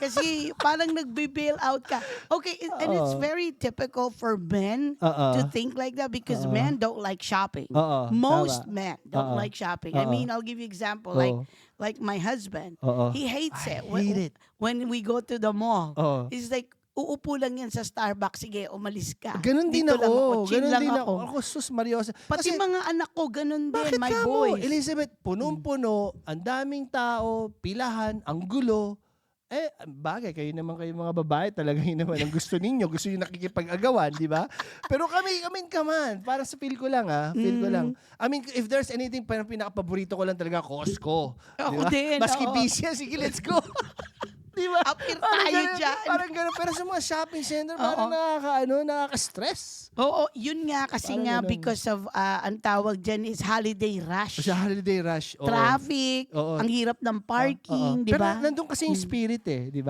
Kasi parang nagbe-bail out ka. Okay, and it's Oo. very typical for men Oo. to think like that because Oo. men don't like shopping. Oo, Most tama. men don't Oo. like shopping. I Oo. mean, I'll give you example Oo. like my husband. Oo. He hates I it. hate it. When we go to the mall. Oo. He's like, uupo lang yan sa Starbucks. Sige, umalis ka. Ganun din Dito lang ako. ako. Chill Ganun lang din ako. ako. Ako, sus Mariosa. Pati Kasi, mga anak ko, ganun din. bakit My ka mo, boys. Elizabeth, punong-puno, ang daming tao, pilahan, ang gulo. Bagay, kayo naman kayo mga babae, talaga yun naman ang gusto ninyo. Gusto nyo nakikipag-agawan, di ba? Pero kami, come on. Para sa feel ko lang, feel ko lang. I mean, if there's anything, parang pinaka-paborito ko lang talaga, Costco. Ako Diba? din, Maski oo. busy yan, sige, let's go. Di ba? Apir tayo dyan. Parang ganun. Pero sa mga shopping center, Oo. parang nakaka-stress. Oo, yun nga kasi Parang nga ganun. because of ang tawag dyan is holiday rush. Sa holiday rush. Oo. Traffic, Oo. ang hirap ng parking, Oo. di ba? Pero nandun kasi yung spirit di ba?